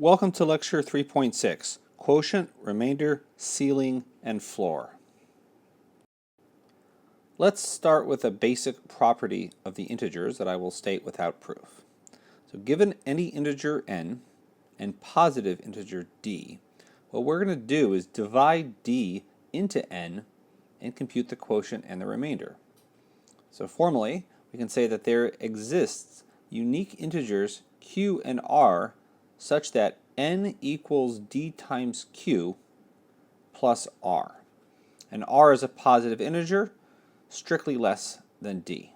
Welcome to Lecture 3.6, Quotient, Remainder, Ceiling, and Floor. Let's start with a basic property of the integers that I will state without proof. So given any integer n and positive integer d, what we're going to do is divide d into n and compute the quotient and the remainder. So formally, we can say that there exists unique integers q and r such that n equals d times q plus r. And r is a positive integer, strictly less than d.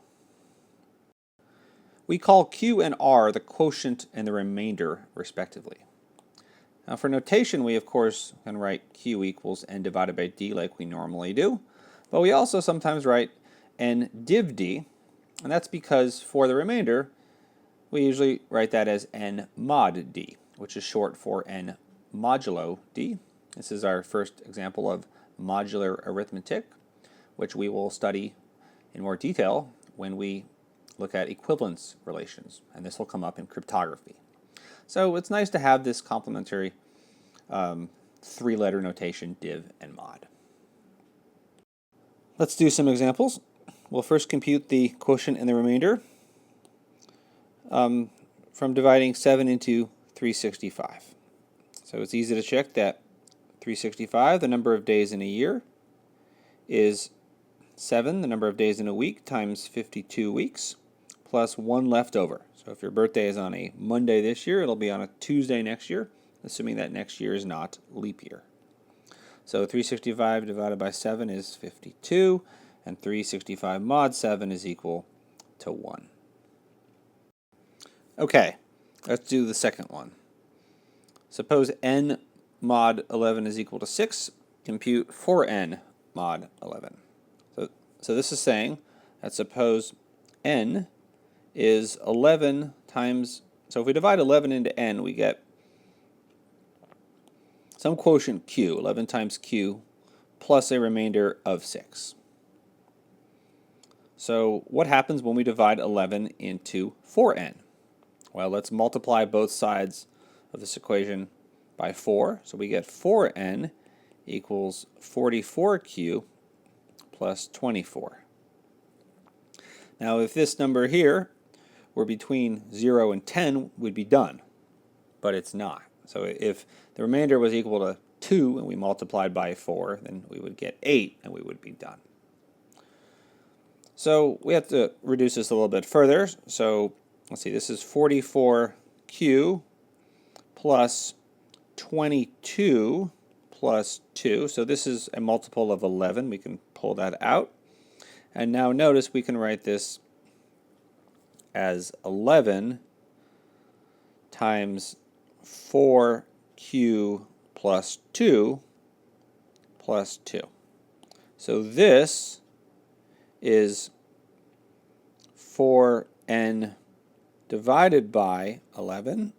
We call q and r the quotient and the remainder, respectively. Now for notation, we of course can write q equals n divided by d like we normally do, but we also sometimes write n div d, and that's because for the remainder, we usually write that as n mod d, which is short for n modulo d. This is our first example of modular arithmetic, which we will study in more detail when we look at equivalence relations, and this will come up in cryptography. So it's nice to have this complementary three-letter notation, div and mod. Let's do some examples. We'll first compute the quotient and the remainder from dividing 7 into 365. So it's easy to check that 365, the number of days in a year, is 7, the number of days in a week, times 52 weeks, plus 1 left over. So if your birthday is on a Monday this year, it'll be on a Tuesday next year, assuming that next year is not leap year. So 365 divided by 7 is 52, and 365 mod 7 is equal to 1. Okay, let's do the second one. Suppose n mod 11 is equal to 6. Compute 4n mod 11. So this is saying that suppose n is 11 times, so if we divide 11 into n, we get some quotient q, 11 times q, plus a remainder of 6. So what happens when we divide 11 into 4n? Well, let's multiply both sides of this equation by 4. So we get 4n equals 44q plus 24. Now if this number here were between 0 and 10, we'd be done. But it's not. So if the remainder was equal to 2 and we multiplied by 4, then we would get 8 and we would be done. So we have to reduce this a little bit further. So let's see, this is 44q plus 22 plus 2. So this is a multiple of 11. We can pull that out. And now notice we can write this as 11 times 4q plus 2 plus 2. So this is 4n divided by 11,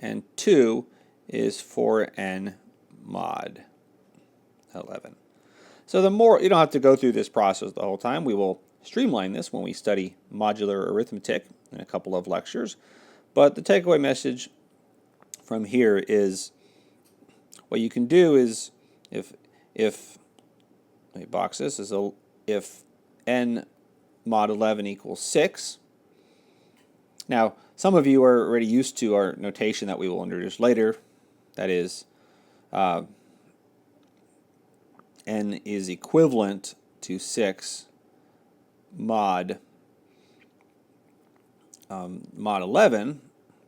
and 2 is 4n mod 11. So the more, you don't have to go through this process the whole time. We will streamline this when we study modular arithmetic in a couple of lectures. But the takeaway message from here is what you can do is if let me box this, is if n mod 11 equals 6. Now, some of you are already used to our notation that we will introduce later. That is, n is equivalent to 6 mod 11.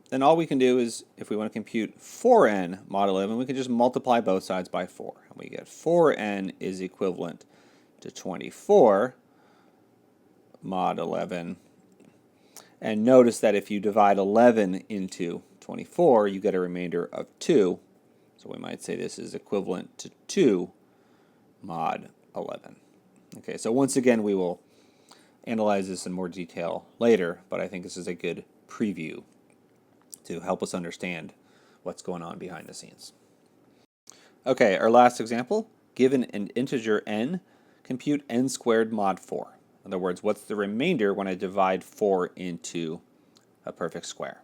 Then all we can do is, if we want to compute 4n mod 11, we can just multiply both sides by 4. And we get 4n is equivalent to 24 mod 11. And notice that if you divide 11 into 24, you get a remainder of 2. So we might say this is equivalent to 2 mod 11. Okay, so once again, we will analyze this in more detail later, but I think this is a good preview to help us understand what's going on behind the scenes. Okay, our last example, given an integer n, compute n squared mod 4. In other words, what's the remainder when I divide 4 into a perfect square?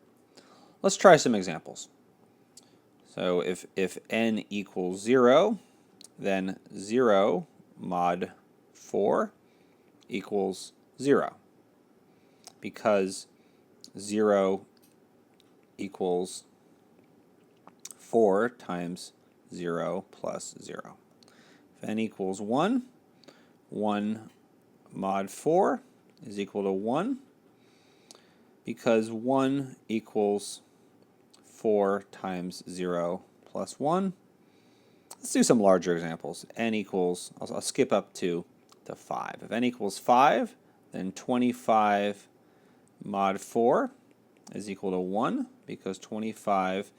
Let's try some examples. So if n equals 0, then 0 mod 4 equals 0, because 0 equals 4 times 0 plus 0. If n equals 1, 1 mod 4 is equal to 1, because 1 equals 4 times 0 plus 1. Let's do some larger examples. N equals, I'll skip up to 5. If n equals 5, then 25 mod 4 is equal to 1, because 25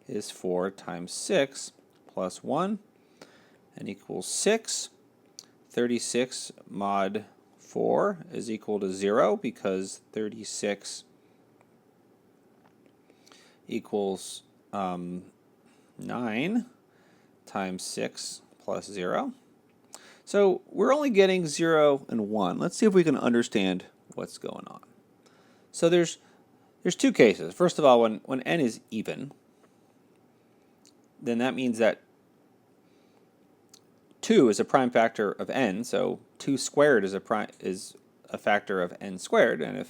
is 4 times 6 plus 1. N equals 6. 36 mod 4 is equal to 0, because 36 equals 9 times 6 plus 0. So we're only getting 0 and 1. Let's see if we can understand what's going on. So there's two cases. First of all, when n is even, then that means that 2 is a prime factor of n, so 2 squared is a factor of n squared, and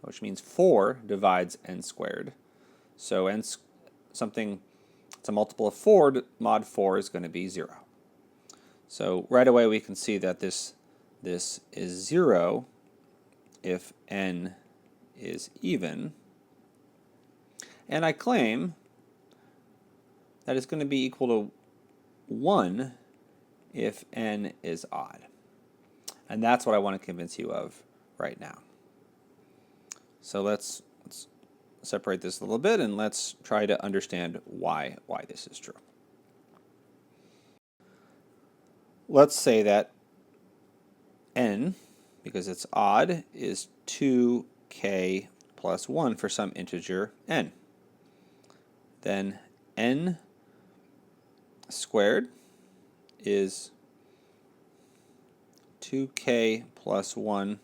which means 4 divides n squared. So it's a multiple of 4, mod 4 is going to be 0. So right away we can see that this is 0 if n is even, and I claim that it's going to be equal to 1 if n is odd. And that's what I want to convince you of right now. So let's separate this a little bit, and let's try to understand why this is true. Let's say that n, because it's odd, is 2k plus 1 for some integer n. Then n squared is 2k plus 1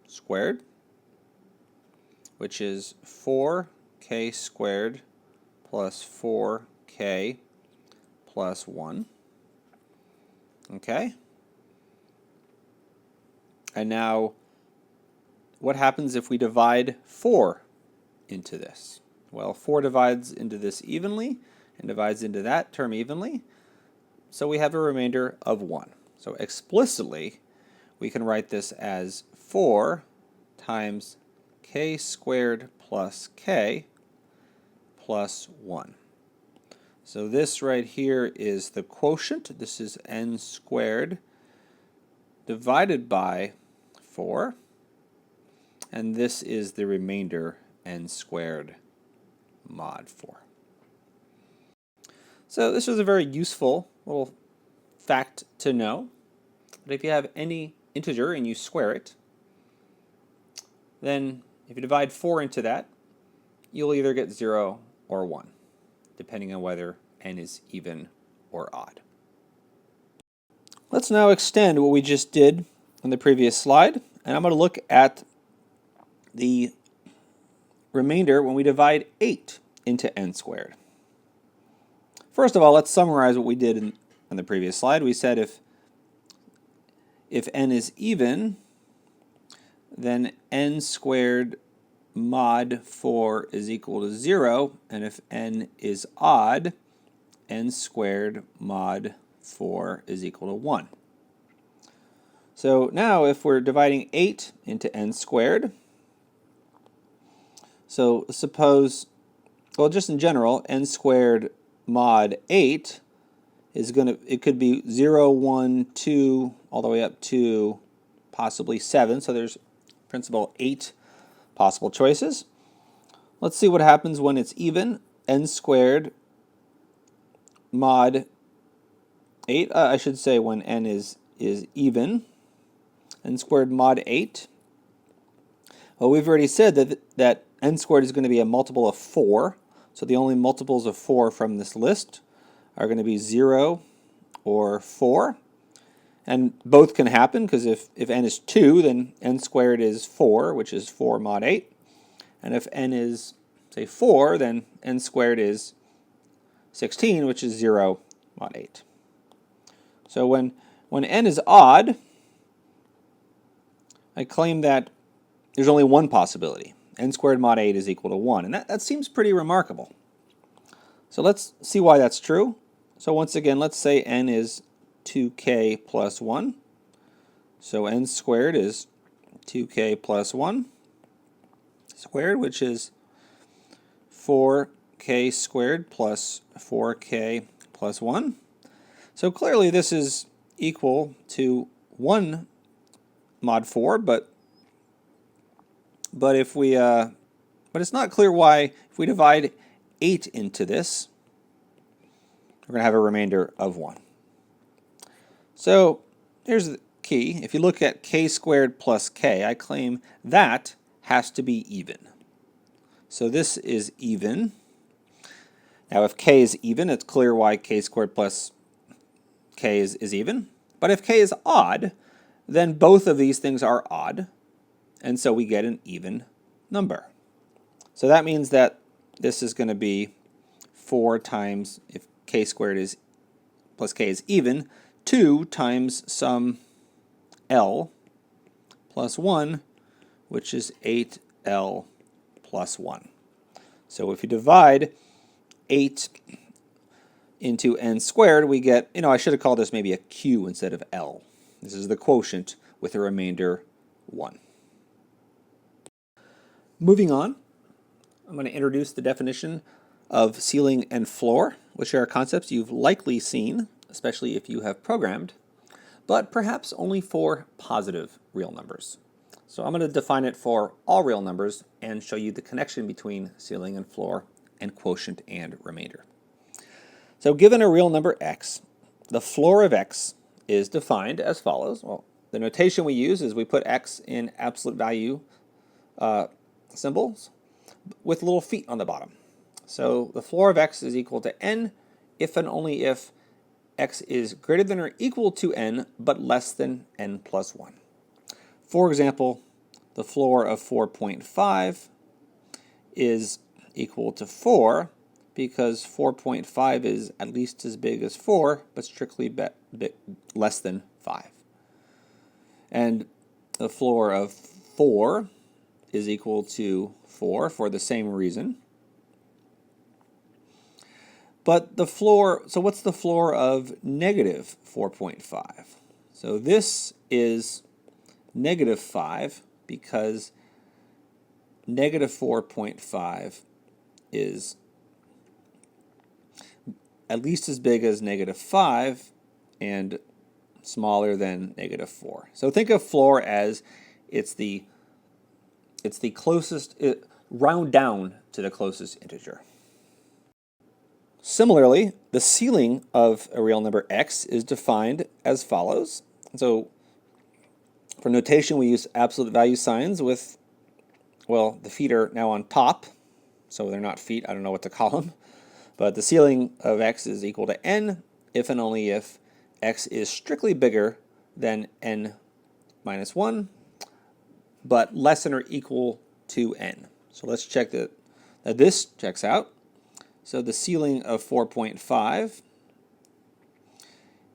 squared, which is 4k squared plus 4k plus 1. Okay? And now, what happens if we divide 4 into this? Well, 4 divides into this evenly and divides into that term evenly, so we have a remainder of 1. So explicitly, we can write this as 4 times k squared plus k plus 1. So this right here is the quotient. This is n squared divided by 4. And this is the remainder, n squared mod 4. So this was a very useful little fact to know. But if you have any integer and you square it, then if you divide 4 into that, you'll either get 0 or 1, depending on whether n is even or odd. Let's now extend what we just did on the previous slide, and I'm going to look at the remainder when we divide 8 into n squared. First of all, let's summarize what we did in the previous slide. We said if n is even, then n squared mod 4 is equal to 0, and if n is odd, n squared mod 4 is equal to 1. So now if we're dividing 8 into n squared, so suppose, well, just in general, n squared mod 8 is it could be 0, 1, 2, all the way up to possibly 7. So there's in principle 8 possible choices. Let's see what happens when it's even. N squared mod 8, I should say when n is even, n squared mod 8. Well, we've already said that n squared is going to be a multiple of 4. So the only multiples of 4 from this list are going to be 0 or 4. And both can happen, because if n is 2, then n squared is 4, which is 4 mod 8. And if n is, say, 4, then n squared is 16, which is 0 mod 8. So when n is odd, I claim that there's only one possibility. N squared mod 8 is equal to 1. And that seems pretty remarkable. So let's see why that's true. So once again, let's say n is 2k plus 1. So n squared is 2k plus 1 squared, which is 4k squared plus 4k plus 1. So clearly this is equal to 1 mod 4, but if we but it's not clear why if we divide 8 into this, we're going to have a remainder of 1. So here's the key. If you look at k squared plus k, I claim that has to be even. So this is even. Now if k is even, it's clear why k squared plus k is even. But if k is odd, then both of these things are odd, and so we get an even number. So that means that this is going to be 4 times, if k squared is plus k is even, 2 times some L plus 1, which is 8L plus 1. So if you divide 8 into n squared, we get, I should have called this maybe a Q instead of L. This is the quotient with a remainder 1. Moving on, I'm going to introduce the definition of ceiling and floor, which are concepts you've likely seen, especially if you have programmed, but perhaps only for positive real numbers. So I'm going to define it for all real numbers and show you the connection between ceiling and floor and quotient and remainder. So given a real number x, the floor of x is defined as follows. Well, the notation we use is we put x in absolute value symbols with little feet on the bottom. So the floor of x is equal to n if and only if x is greater than or equal to n but less than n plus 1. For example, the floor of 4.5 is equal to 4 because 4.5 is at least as big as 4 but strictly less than 5. And the floor of 4 is equal to 4 for the same reason. But the floor, so what's the floor of negative 4.5? So this is negative 5 because negative 4.5 is at least as big as negative 5 and smaller than negative 4. So think of floor as it's the closest, round down to the closest integer. Similarly, the ceiling of a real number x is defined as follows. So for notation, we use absolute value signs with, well, the feet are now on top, so they're not feet, I don't know what to call them. But the ceiling of x is equal to n if and only if x is strictly bigger than n minus 1, but less than or equal to n. So let's check that this checks out. So the ceiling of 4.5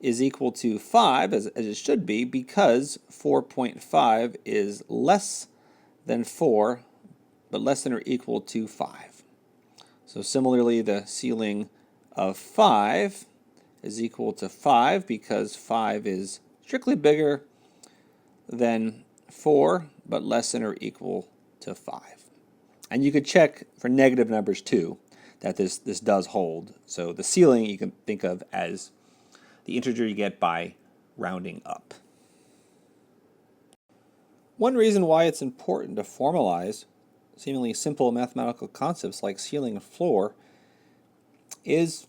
is equal to 5, as it should be, because 4.5 is less than 4, but less than or equal to 5. So similarly, the ceiling of 5 is equal to 5 because 5 is strictly bigger than 4, but less than or equal to 5. And you could check for negative numbers too, that this does hold. So the ceiling you can think of as the integer you get by rounding up. One reason why it's important to formalize seemingly simple mathematical concepts like ceiling and floor is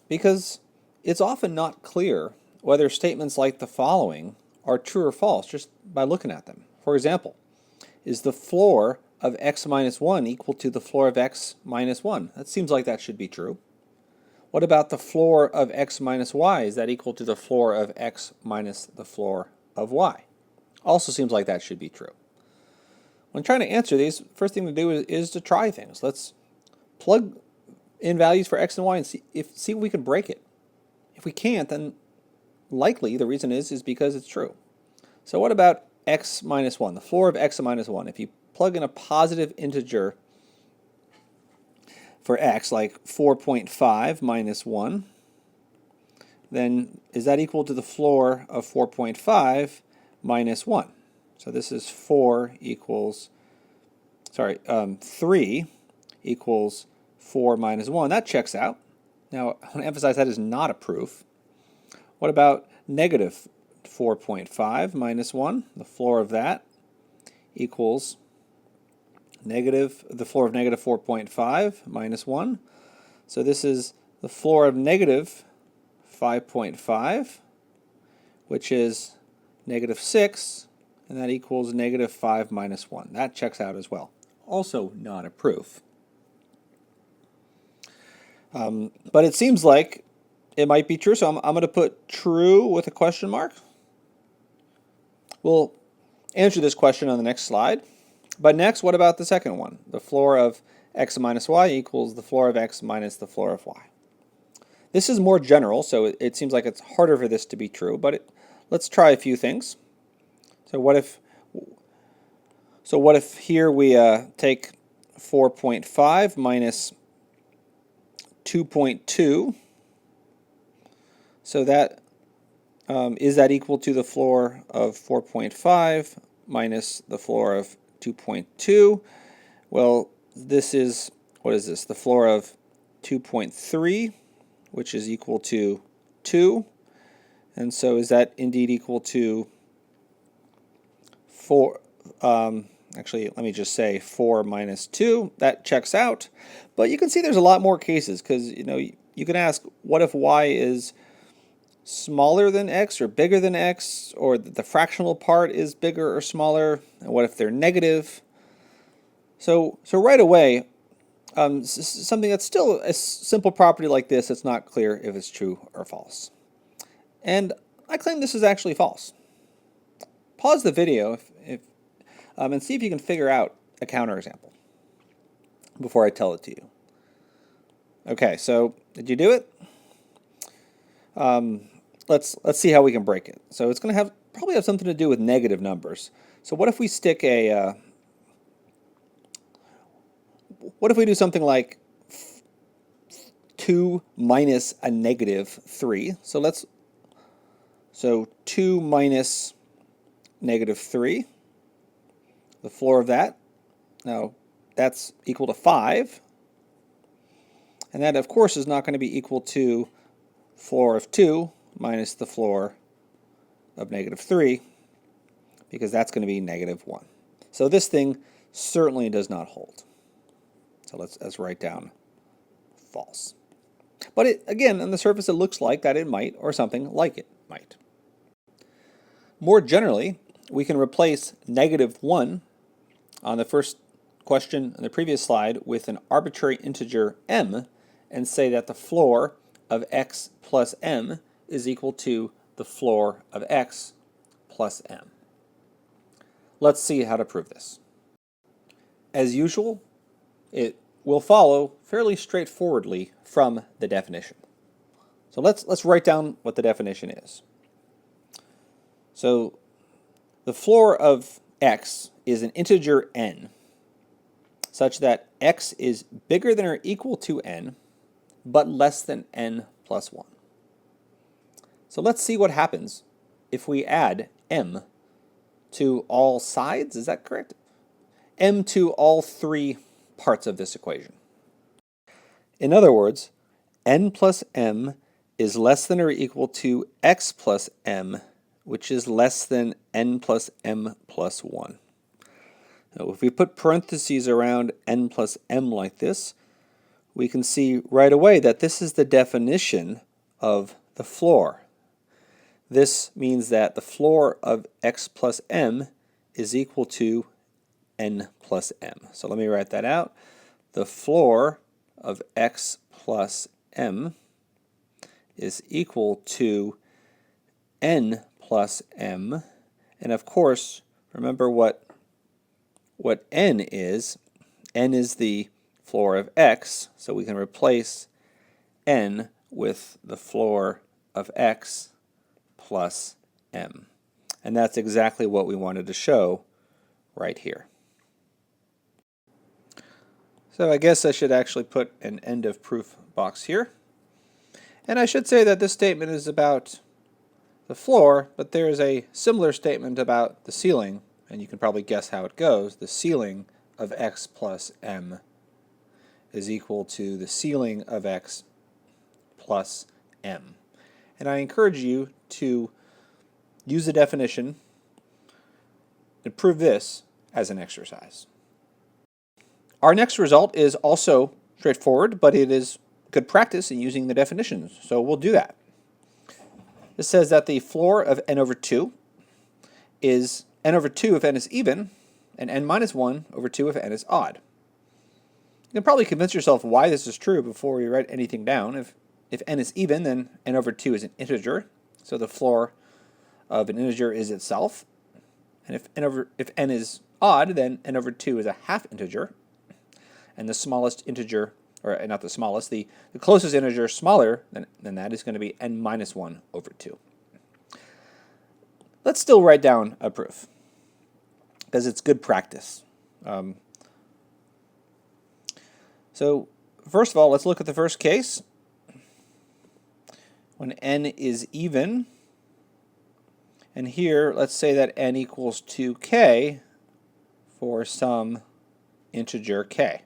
because it's often not clear whether statements like the following are true or false just by looking at them. For example, is the floor of x minus 1 equal to the floor of x minus 1? That seems like that should be true. What about the floor of x minus y? Is that equal to the floor of x minus the floor of y? Also seems like that should be true. When trying to answer these, first thing to do is to try things. Let's plug in values for x and y and see if we can break it. If we can't, then likely the reason is because it's true. So what about x minus 1, the floor of x minus 1? If you plug in a positive integer for x, like 4.5 minus 1, then is that equal to the floor of 4.5 minus 1? So this is 3 equals 4 minus 1. That checks out. Now, I want to emphasize that is not a proof. What about negative 4.5 minus 1? The floor of that equals the floor of negative 4.5 minus 1. So this is the floor of negative 5.5, which is negative 6, and that equals negative 5 minus 1. That checks out as well. Also not a proof. But it seems like it might be true, so I'm going to put true with a question mark. We'll answer this question on the next slide. But next, what about the second one? The floor of x minus y equals the floor of x minus the floor of y. This is more general, so it seems like it's harder for this to be true, but let's try a few things. So what if here we take 4.5 minus 2.2, so that is that equal to the floor of 4.5 minus the floor of 2.2? Well, this is, what is this? The floor of 2.3, which is equal to 2. And so is that indeed equal to 4? Actually, let me just say 4 minus 2. That checks out. But you can see there's a lot more cases because, you can ask, what if y is smaller than x or bigger than x, or the fractional part is bigger or smaller, and what if they're negative? So right away, something that's still a simple property like this, it's not clear if it's true or false. And I claim this is actually false. Pause the video and see if you can figure out a counterexample before I tell it to you. Okay, so did you do it? Let's see how we can break it. So it's going to probably have something to do with negative numbers. So what if we stick what if we do something like 2 minus a negative 3? So 2 minus negative 3, the floor of that. Now that's equal to 5. And that, of course, is not going to be equal to floor of 2 minus the floor of negative 3, because that's going to be negative 1. So this thing certainly does not hold. So let's write down false. But again, on the surface it looks like that it might, or something like it might. More generally, we can replace negative 1 on the first question in the previous slide with an arbitrary integer m, and say that the floor of x plus m is equal to the floor of x plus m. Let's see how to prove this. As usual, it will follow fairly straightforwardly from the definition. So let's write down what the definition is. So the floor of x is an integer n, such that x is bigger than or equal to n, but less than n plus 1. So let's see what happens if we add m to all sides. Is that correct? M to all 3 parts of this equation. In other words, n plus m is less than or equal to x plus m, which is less than n plus m plus 1. Now, if we put parentheses around n plus m like this, we can see right away that this is the definition of the floor. This means that the floor of x plus m is equal to n plus m. So let me write that out. The floor of x plus m is equal to n plus m. And of course, remember what n is. N is the floor of x, so we can replace n with the floor of x plus m. And that's exactly what we wanted to show right here. So I guess I should actually put an end of proof box here. And I should say that this statement is about the floor, but there is a similar statement about the ceiling, and you can probably guess how it goes. The ceiling of x plus m is equal to the ceiling of x plus m. And I encourage you to use the definition and prove this as an exercise. Our next result is also straightforward, but it is good practice in using the definitions, so we'll do that. This says that the floor of n over 2 is n over 2 if n is even, and n minus 1 over 2 if n is odd. You can probably convince yourself why this is true before we write anything down. If n is even, then n over 2 is an integer, so the floor of an integer is itself. And if n is odd, then n over 2 is a half integer, and the smallest integer, or not the smallest, the closest integer smaller than that is going to be n minus 1 over 2. Let's still write down a proof, because it's good practice. So first of all, let's look at the first case. When n is even, and here let's say that n equals 2k for some integer k.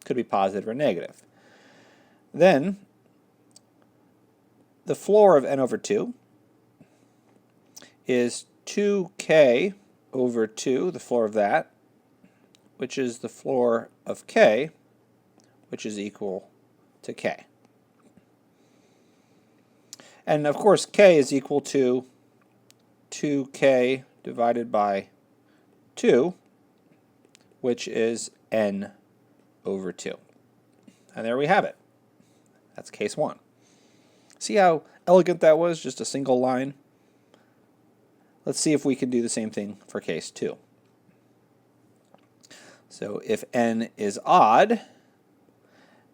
Could be positive or negative. Then the floor of n over 2 is 2k over 2, the floor of that, which is the floor of k, which is equal to k. And of course k is equal to 2k divided by 2, which is n over 2. And there we have it. That's case 1. See how elegant that was? Just a single line. Let's see if we can do the same thing for case 2. So if n is odd,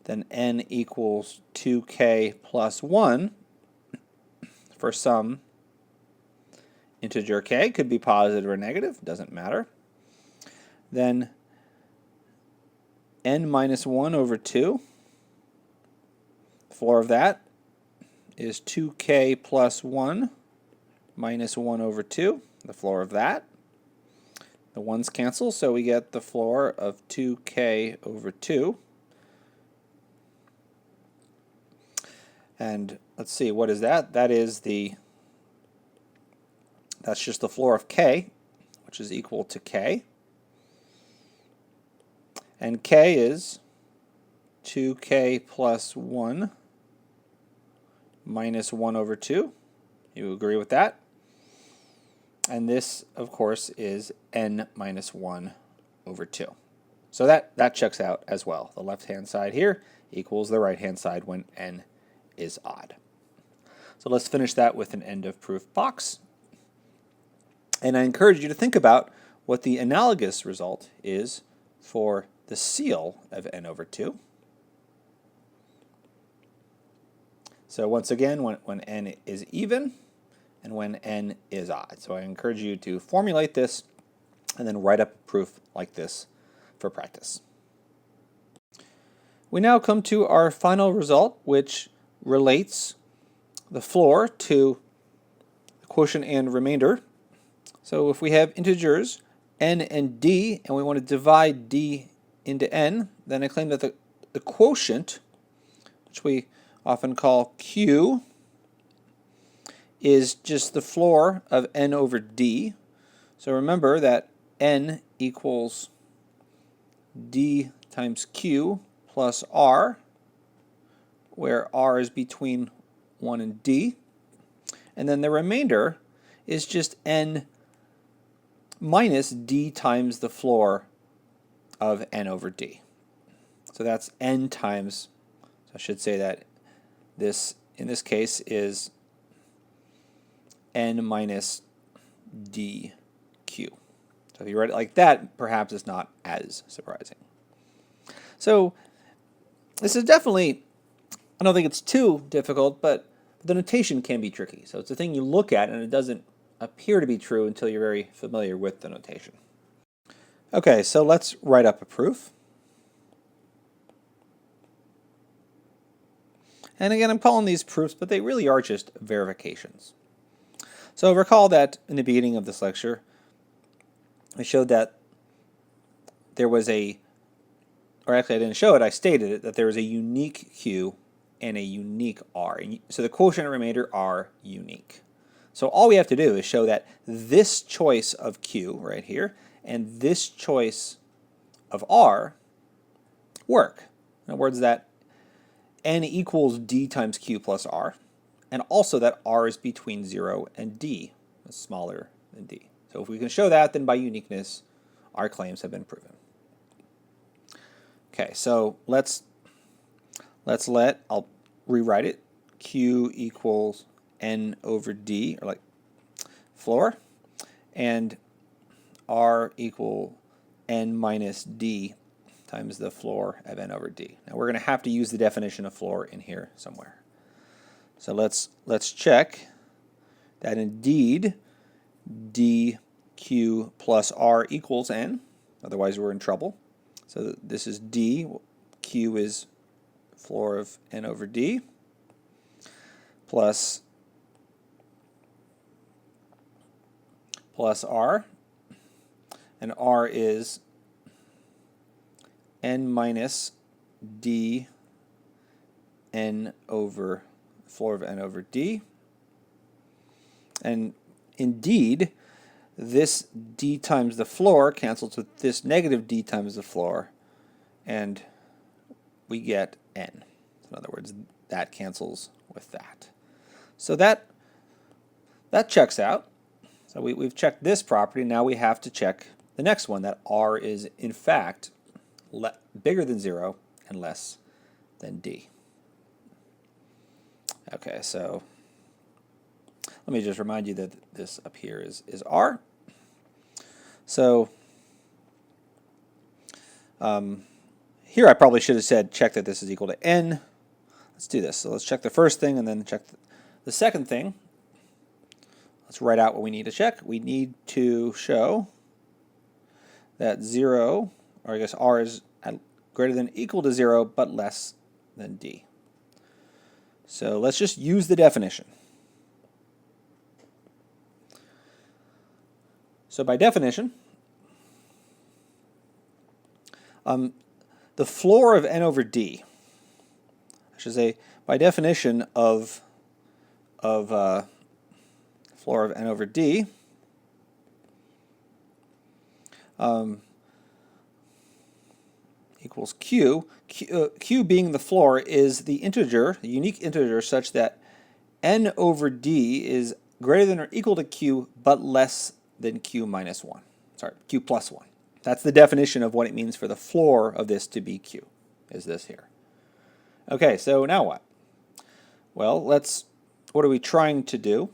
then n equals 2k plus 1 for some integer k. Could be positive or negative, doesn't matter. Then n minus 1 over 2, the floor of that is 2k plus 1 minus 1 over 2, the floor of that. The 1's cancel, so we get the floor of 2k over 2. And let's see, what is that? That's just the floor of k, which is equal to k. And k is 2k plus 1 minus 1 over 2. You agree with that? And this, of course, is n minus 1 over 2. So that checks out as well. The left-hand side here equals the right-hand side when n is odd. So let's finish that with an end of proof box. And I encourage you to think about what the analogous result is for the ceil of n over 2. So once again, when n is even and when n is odd. So I encourage you to formulate this and then write up a proof like this for practice. We now come to our final result, which relates the floor to the quotient and remainder. So if we have integers n and d, and we want to divide d into n, then I claim that the quotient, which we often call q, is just the floor of n over d. So remember that n equals d times q plus r, where r is between 1 and d. And then the remainder is just n minus d times the floor of n over d. So that's n times, so I should say that this, in this case, is n minus dq. So if you write it like that, perhaps it's not as surprising. So this is definitely, I don't think it's too difficult, but the notation can be tricky. So it's a thing you look at and it doesn't appear to be true until you're very familiar with the notation. Okay, so let's write up a proof. And again, I'm calling these proofs, but they really are just verifications. So recall that in the beginning of this lecture, I showed that there was or actually I didn't show it, I stated it, that there is a unique Q and a unique R. So the quotient and remainder are unique. So all we have to do is show that this choice of Q right here and this choice of R work. In other words, that n equals d times Q plus R, and also that R is between 0 and d, smaller than d. So if we can show that, then by uniqueness, our claims have been proven. Okay, so I'll rewrite it. Q equals n over d, or like floor, and R equal n minus d times the floor of n over d. Now we're going to have to use the definition of floor in here somewhere. So let's check that indeed dq plus r equals n. Otherwise we're in trouble. So this is d. Q is floor of n over d plus r, and r is n minus d n over floor of n over d. And indeed, this d times the floor cancels with this negative d times the floor, and we get n. In other words, that cancels with that. So that checks out. So we've checked this property. Now we have to check the next one, that r is in fact bigger than 0 and less than d. Okay, so let me just remind you that this up here is r. So here I probably should have said check that this is equal to n. Let's do this. So let's check the first thing and then check the second thing. Let's write out what we need to check. We need to show that 0, or I guess r is greater than or equal to 0 but less than d. So let's just use the definition. So by definition, the floor of n over d, I should say, by definition of floor of n over d, equals q. Q being the floor is the integer, the unique integer, such that n over d is greater than or equal to q but less than q minus 1. Sorry, q plus 1. That's the definition of what it means for the floor of this to be q, is this here. Okay, so now what? Well, what are we trying to do?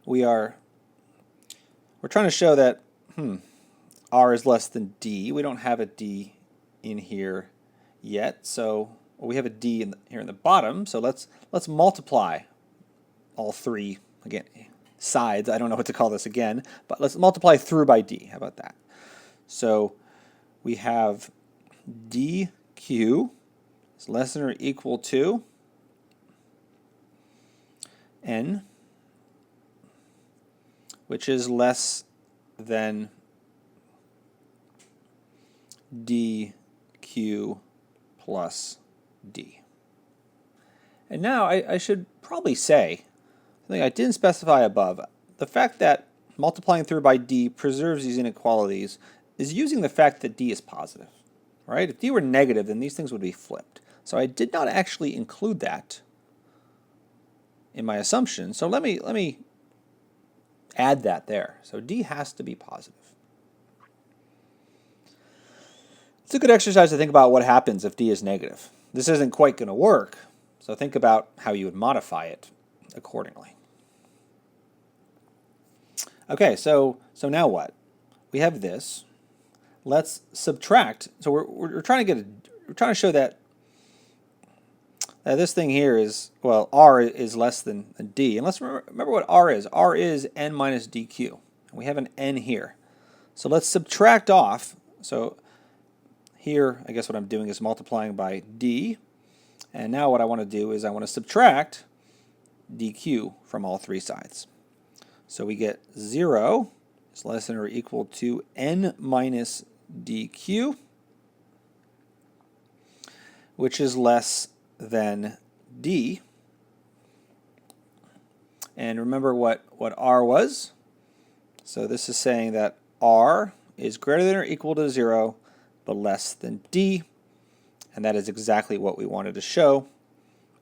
We're trying to show that r is less than d. We don't have a d in here yet, so we have a d here in the bottom. So let's multiply all three again sides. I don't know what to call this again, but let's multiply through by d. How about that? So we have dq is less than or equal to n, which is less than dq plus d. And now I should probably say something I didn't specify above. The fact that multiplying through by d preserves these inequalities is using the fact that d is positive. Right? If d were negative, then these things would be flipped. So I did not actually include that in my assumption. So let me add that there. So d has to be positive. It's a good exercise to think about what happens if d is negative. This isn't quite going to work, so think about how you would modify it accordingly. Okay, so now what? We have this. let's subtract. So we're trying to we're trying to show that this thing here is, well, r is less than d. And let's remember what r is. R is n minus dq. We have an n here. So let's subtract off. So here, I guess what I'm doing is multiplying by d. And now what I want to do is I want to subtract dq from all three sides. So we get 0 is less than or equal to n minus dq, which is less than d. And remember what r was. So this is saying that r is greater than or equal to 0, but less than d. And that is exactly what we wanted to show.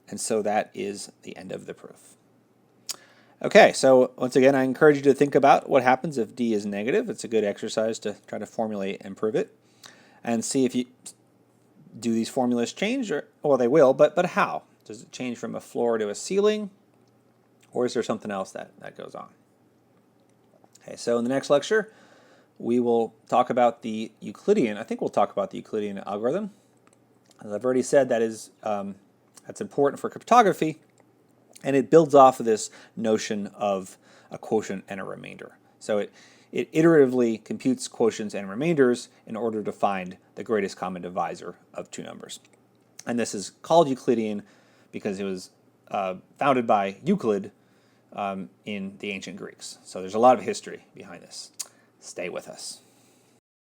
And so that is the end of the proof. Okay, so once again, I encourage you to think about what happens if d is negative. It's a good exercise to try to formulate and prove it. And see if you do these formulas change, or well, they will, but how? Does it change from a floor to a ceiling, or is there something else that goes on? Okay, so in the next lecture, we will talk about the Euclidean. I think we'll talk about the Euclidean algorithm. As I've already said, that's important for cryptography, and it builds off of this notion of a quotient and a remainder. So it iteratively computes quotients and remainders in order to find the greatest common divisor of two numbers. And this is called Euclidean because it was founded by Euclid in the ancient Greeks. So there's a lot of history behind this. Stay with us.